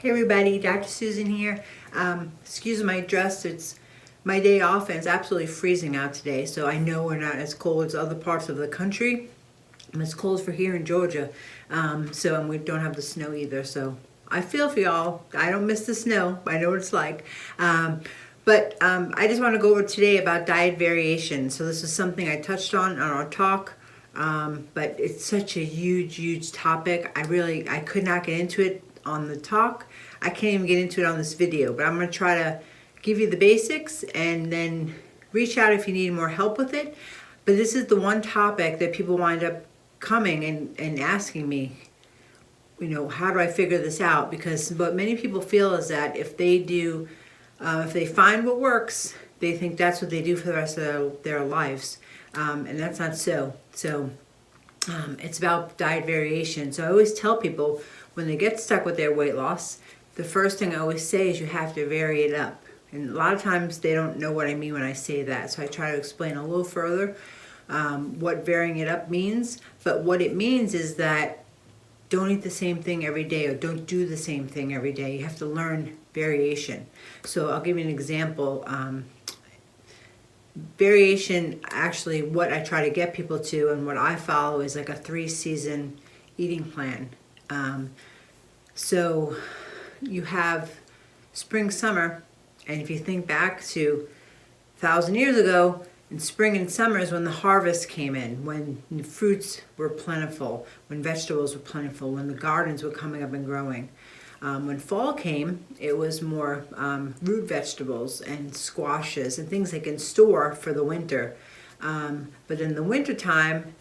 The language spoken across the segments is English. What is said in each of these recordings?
Hey everybody, Dr. Susan here. Excuse my dress, it's my day off and it's absolutely freezing out today, so I know we're not as cold as other parts of the country. It's cold for here in Georgia, and we don't have the snow either, so I feel for y'all. I don't miss the snow, I know what it's like. I just want to go over today about diet variation. So this is something I touched on our talk, but it's such a huge topic. I could not get into it on the talk. I can't even get into it on this video, but I'm going to try to give you the basics and then reach out if you need more help with it. But this is the one topic that people wind up coming and asking me, how do I figure this out? Because what many people feel is that if they find what works, they think that's what they do for the rest of their lives. And that's not so. It's about diet variation. So I always tell people when they get stuck with their weight loss, the first thing I always say is you have to vary it up. And a lot of times they don't know what I mean when I say that. So I try to explain a little further what varying it up means. But what it means is that don't eat the same thing every day or don't do the same thing every day. You have to learn variation. So I'll give you an example. Variation, actually, what I try to get people to and what I follow is like a 3-season eating plan. So you have spring, summer, and if you think back to 1,000 years ago, in spring and summer is when the harvest came in, when fruits were plentiful, when vegetables were plentiful, when the gardens were coming up and growing. When fall came, it was more root vegetables and squashes and things they can store for the winter. But in the winter time,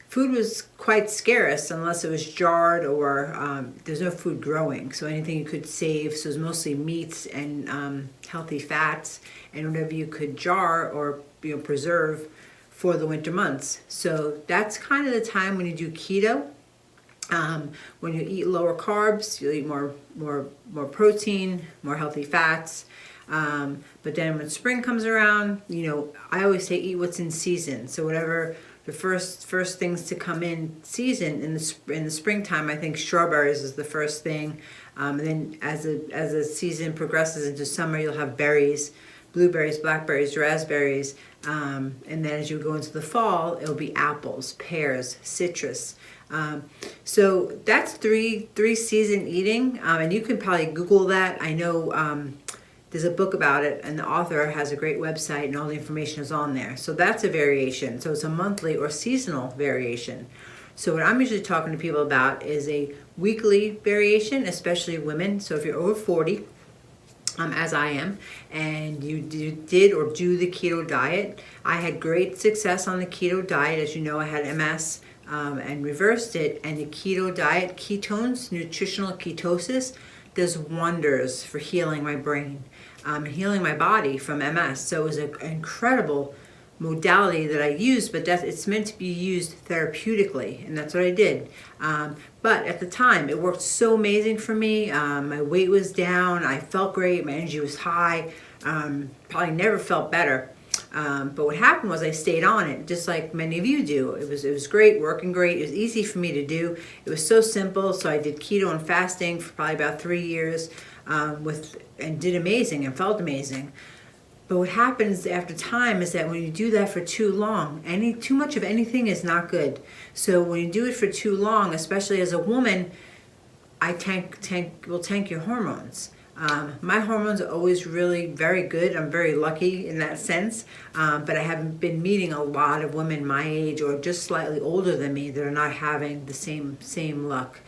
food was quite scarce unless it was jarred or there's no food growing. So anything you could save, so it was mostly meats and healthy fats and whatever you could jar or preserve for the winter months. So that's kind of the time when you do keto. When you eat lower carbs, you'll eat more protein, more healthy fats. But then when spring comes around, I always say eat what's in season. So whatever the first things to come in season in the springtime, I think strawberries is the first thing. And then as the season progresses into summer, you'll have berries, blueberries, blackberries, raspberries. And then as you go into the fall, it'll be apples, pears, citrus. So that's three season eating, and you can probably Google that. I know there's a book about it, and the author has a great website, and all the information is on there. So that's a variation. So it's a monthly or seasonal variation. So what I'm usually talking to people about is a weekly variation, especially women. So if you're over 40, as I am, and you did or do the keto diet, I had great success on the keto diet. As you know, I had MS. And reversed it, and the keto diet, ketones, nutritional ketosis, does wonders for healing my brain, healing my body from MS. So it was an incredible modality that I used, but it's meant to be used therapeutically, and that's what I did. But at the time, it worked so amazing for me. My weight was down, I felt great, my energy was high, probably never felt better. But what happened was I stayed on it, just like many of you do. It was great, working great. It was easy for me to do. It was so simple. So I did keto and fasting for probably about 3 years, and did amazing and felt amazing. But what happens after time is that when you do that for too long, too much of anything is not good. So when you do it for too long, especially as a woman, will tank your hormones. My hormones are always really very good. I'm very lucky in that sense, but I haven't been meeting a lot of women my age or just slightly older than me that are not having the same luck.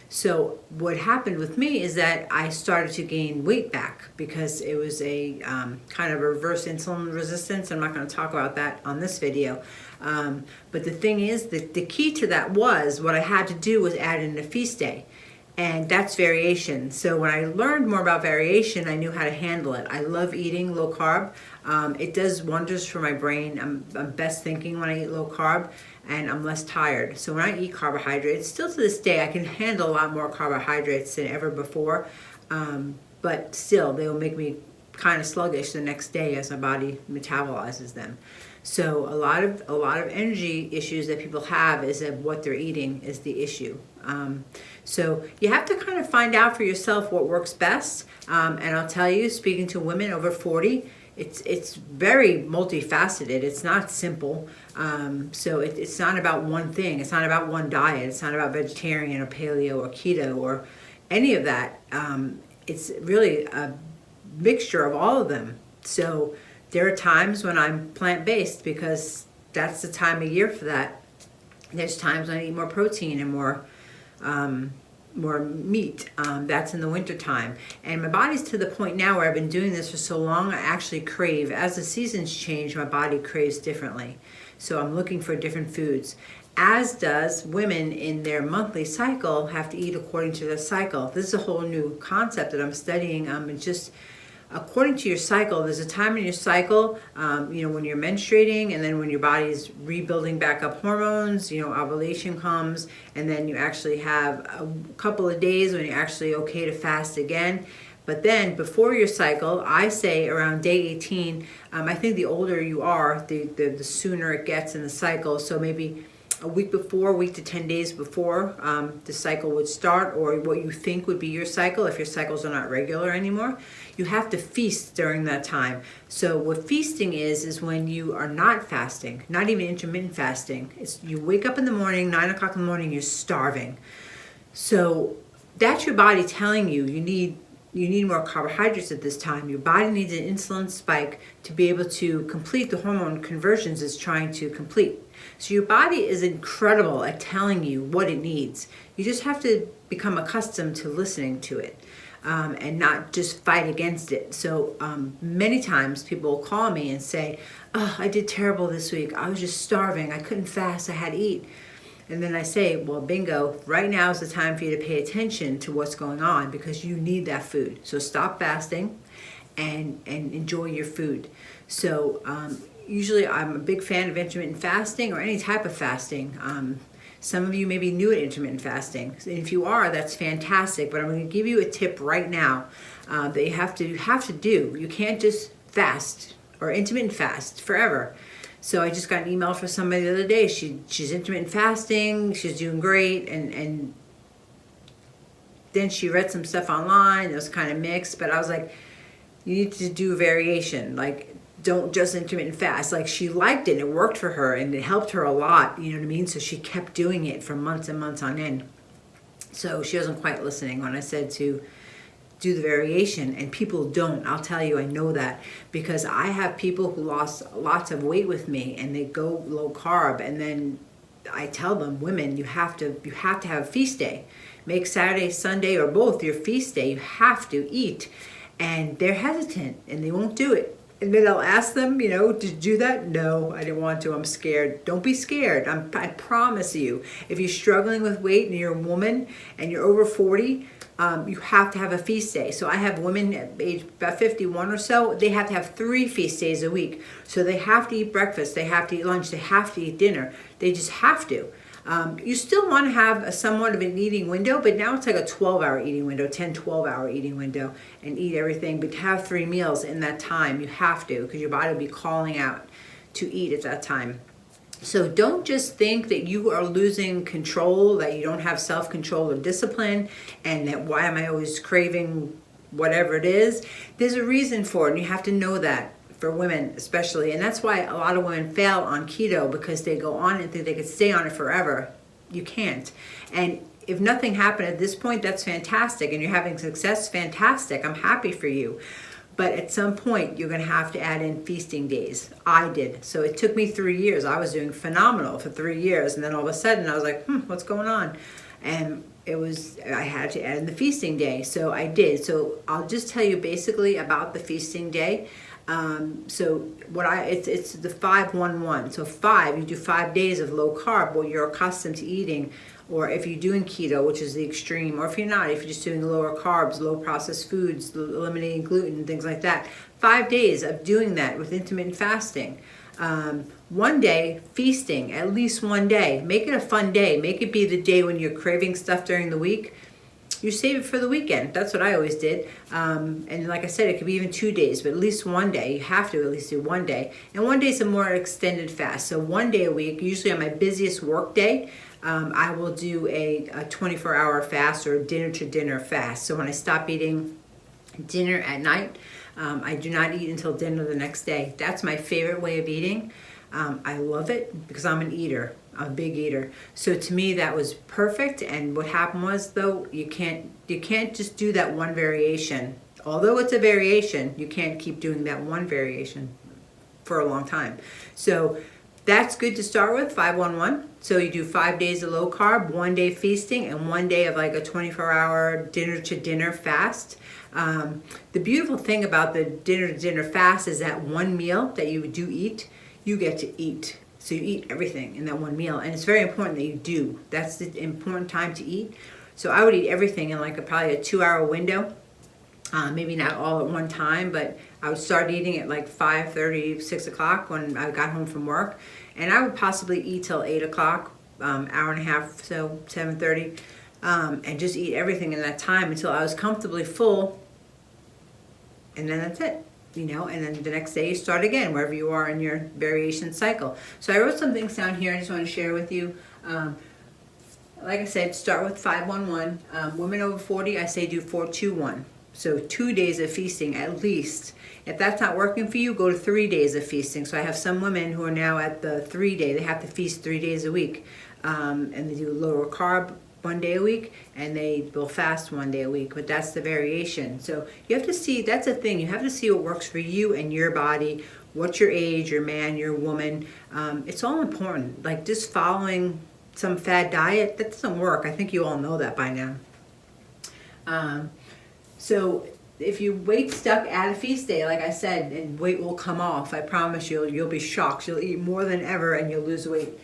So what happened with me is that I started to gain weight back because it was a kind of reverse insulin resistance. I'm not going to talk about that on this video. But the thing is that the key to that was what I had to do was add in a feast day. And that's variation. So when I learned more about variation, I knew how to handle it. I love eating low carb. It does wonders for my brain. I'm best thinking when I eat low carb, and I'm less tired. So when I eat carbohydrates, still to this day, I can handle a lot more carbohydrates than ever before. But still, they will make me kind of sluggish the next day as my body metabolizes them. So a lot of energy issues that people have is that what they're eating is the issue. So you have to kind of find out for yourself what works best. And I'll tell you, speaking to women over 40, it's very multifaceted. It's not simple. So it's not about one thing. It's not about one diet. It's not about vegetarian or paleo or keto or any of that. It's really a mixture of all of them. So there are times when I'm plant-based because that's the time of year for that. There's times when I eat more protein and more meat. That's in the winter time. And my body's to the point now where I've been doing this for so long, I actually crave. As the seasons change, my body craves differently. So I'm looking for different foods. As does women in their monthly cycle have to eat according to their cycle. This is a whole new concept that I'm studying. It's just according to your cycle. There's a time in your cycle, when you're menstruating, and then when your body's rebuilding back up hormones, ovulation comes, and then you actually have a couple of days when you're actually okay to fast again. But then before your cycle, I say around day 18, I think the older you are, the sooner it gets in the cycle. So maybe a week to 10 days before the cycle would start, or what you think would be your cycle, if your cycles are not regular anymore, you have to feast during that time. So what feasting is when you are not fasting, not even intermittent fasting. It's you wake up in the morning, 9 o'clock in the morning, you're starving. So that's your body telling you you need more carbohydrates at this time. Your body needs an insulin spike to be able to complete the hormone conversions it's trying to complete. So your body is incredible at telling you what it needs. You just have to become accustomed to listening to it and not just fight against it. So many times people will call me and say, "Oh, I did terrible this week. I was just starving. I couldn't fast. I had to eat." And then I say, well, bingo, right now is the time for you to pay attention to what's going on because you need that food. So stop fasting and enjoy your food. So usually I'm a big fan of intermittent fasting or any type of fasting. Some of you may be new at intermittent fasting. And if you are, that's fantastic. But I'm going to give you a tip right now that you have to do. You can't just fast or intermittent fast forever. So I just got an email from somebody the other day. She's intermittent fasting. She's doing great. And then she read some stuff online. It was kind of mixed. But I was like, you need to do a variation. Like, don't just intermittent fast. Like, she liked it. And it worked for her. And it helped her a lot. You know what I mean? So she kept doing it for months and months on end. So she wasn't quite listening when I said to do the variation, and people don't. I'll tell you, I know that because I have people who lost lots of weight with me and they go low carb, and then I tell them, women, you have to have a feast day. Make Saturday, Sunday, or both your feast day. You have to eat. And they're hesitant and they won't do it. And then I'll ask them, did you do that? No, I didn't want to. I'm scared. Don't be scared. I promise you, if you're struggling with weight and you're a woman and you're over 40, you have to have a feast day. So I have women at age about 51 or so, they have to have 3 feast days a week. So they have to eat breakfast, they have to eat lunch, they have to eat dinner. They just have to. You still want to have a somewhat of an eating window, but now it's like a 12-hour eating window, 10, 12-hour eating window, and eat everything, but have 3 meals in that time. You have to, because your body will be calling out to eat at that time. So don't just think that you are losing control, that you don't have self-control or discipline, and that why am I always craving whatever it is. There's a reason for it, and you have to know that, for women especially. And that's why a lot of women fail on keto, because they go on and think they could stay on it forever. You can't. And if nothing happened at this point, that's fantastic, and you're having success, fantastic. I'm happy for you. But at some point, you're going to have to add in feasting days. I did. So it took me 3 years. I was doing phenomenal for 3 years. And then all of a sudden, I was like, what's going on? And I had to add in the feasting day. So I did. So I'll just tell you basically about the feasting day. It's the 5-1-1. So 5, you do 5 days of low carb, what you're accustomed to eating. Or if you're doing keto, which is the extreme, or if you're not, if you're just doing lower carbs, low processed foods, eliminating gluten, things like that. 5 days of doing that with intermittent fasting. 1 day feasting, at least 1 day. Make it a fun day. Make it be the day when you're craving stuff during the week. you save it for the weekend. That's what I always did. And like I said, it could be even 2 days, but at least one day. You have to at least do one day. And one day is a more extended fast. So one day a week, usually on my busiest work day, I will do a 24-hour fast or dinner to dinner fast. So when I stop eating dinner at night, I do not eat until dinner the next day. That's my favorite way of eating. I love it because I'm an eater. I'm a big eater. So to me that was perfect. And what happened was, though, you can't just do that one variation. Although it's a variation, you can't keep doing that one variation for a long time. So that's good to start with, 5-1-1. So you do 5 days of low carb, 1 day feasting, and 1 day of like a 24-hour dinner to dinner fast. The beautiful thing about the dinner to dinner fast is that one meal that you do eat, you get to eat. So you eat everything in that one meal, and it's very important that you do. That's the important time to eat. So I would eat everything in like probably a 2-hour window. Maybe not all at one time, but I would start eating at like 5:30, 6 o'clock when I got home from work, and I would possibly eat till 8 o'clock, hour and a half, so 7:30, and just eat everything in that time until I was comfortably full, and then that's it. And then the next day you start again, wherever you are in your variation cycle. So I wrote some things down here I just want to share with you. Like I said, start with 5-1-1. Women over 40, I say do 4-2-1. So 2 days of feasting at least. If that's not working for you, go to 3 days of feasting. So I have some women who are now at the 3 day. They have to feast 3 days a week. And they do lower carb 1 day a week, and they will fast 1 day a week, but that's the variation. So you have to see, that's a thing, you have to see what works for you and your body, what's your age, your man, your woman. It's all important. Like just following some fad diet, that doesn't work. I think you all know that by now. So if you weight stuck at a feast day, like I said, and weight will come off, I promise you'll be shocked. You'll eat more than ever and you'll lose weight.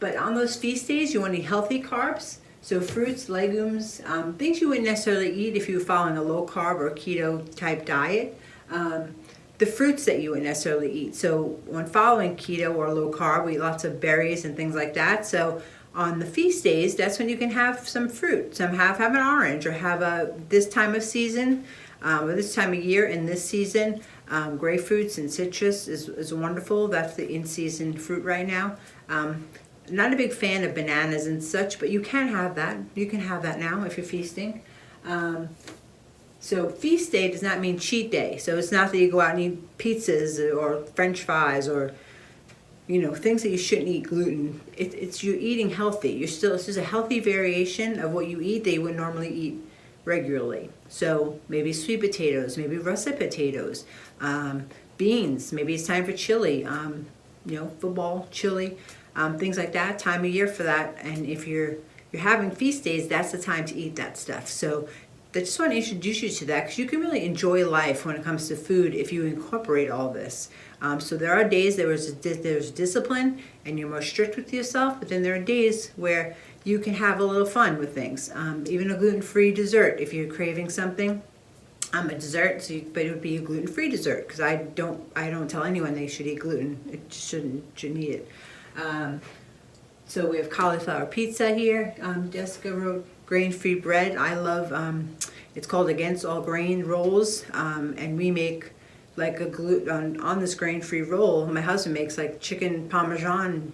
But on those feast days, you want to eat healthy carbs. So fruits, legumes, things you wouldn't necessarily eat if you were following a low carb or keto type diet. The fruits that you wouldn't necessarily eat. So when following keto or low carb, we eat lots of berries and things like that. So on the feast days, that's when you can have some fruit. Some have an orange, or have this time of season, or this time of year in this season, grapefruits and citrus is wonderful. That's the in-season fruit right now. Not a big fan of bananas and such, but you can have that. You can have that now if you're feasting. So feast day does not mean cheat day. So it's not that you go out and eat pizzas or French fries or things that you shouldn't eat, gluten. It's you're eating healthy. It's just a healthy variation of what you eat that you would normally eat regularly. So maybe sweet potatoes, maybe russet potatoes, beans. Maybe it's time for chili. Football, chili. Things like that, time of year for that. And if you're having feast days, that's the time to eat that stuff. So I just want to introduce you to that, because you can really enjoy life when it comes to food if you incorporate all this. So there are days there's discipline and you're more strict with yourself, but then there are days where you can have a little fun with things. Even a gluten-free dessert, if you're craving something. A dessert, but it would be a gluten-free dessert, because I don't tell anyone they should eat gluten. It shouldn't eat it. So we have cauliflower pizza here. Jessica wrote grain-free bread. I love, it's called Against All Grain rolls, and we make like a on this grain-free roll. My husband makes like chicken parmesan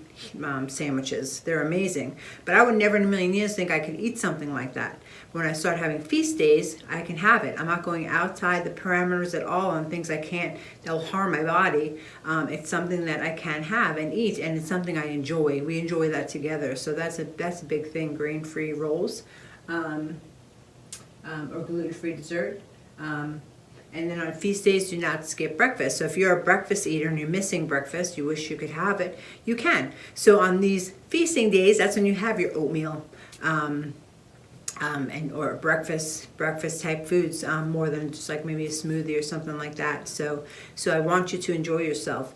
sandwiches. They're amazing. But I would never in a million years think I could eat something like that. When I start having feast days, I can have it. I'm not going outside the parameters at all on things that'll harm my body. It's something that I can have and eat, and it's something I enjoy. We enjoy that together. So that's a big thing, grain-free rolls, or gluten-free dessert. And then on feast days, do not skip breakfast. So if you're a breakfast eater and you're missing breakfast, you wish you could have it, you can. So on these feasting days, that's when you have your oatmeal, or breakfast type foods, more than just like maybe a smoothie or something like that. So I want you to enjoy yourself.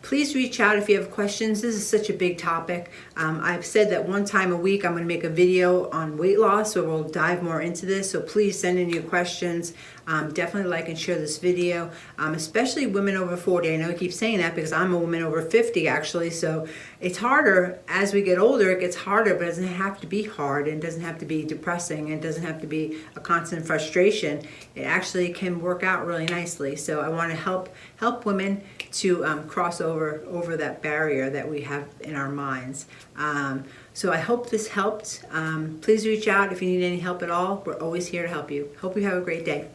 Please reach out if you have questions. This is such a big topic. I've said that one time a week I'm going to make a video on weight loss, where we'll dive more into this. So please send in your questions. Definitely like and share this video, especially women over 40. I know I keep saying that because I'm a woman over 50 actually, so it's harder as we get older. It gets harder, but it doesn't have to be hard, and it doesn't have to be depressing, and it doesn't have to be a constant frustration. It actually can work out really nicely. So I want to help women to cross over that barrier that we have in our minds. So I hope this helped. Please reach out if you need any help at all. We're always here to help you. Hope you have a great day.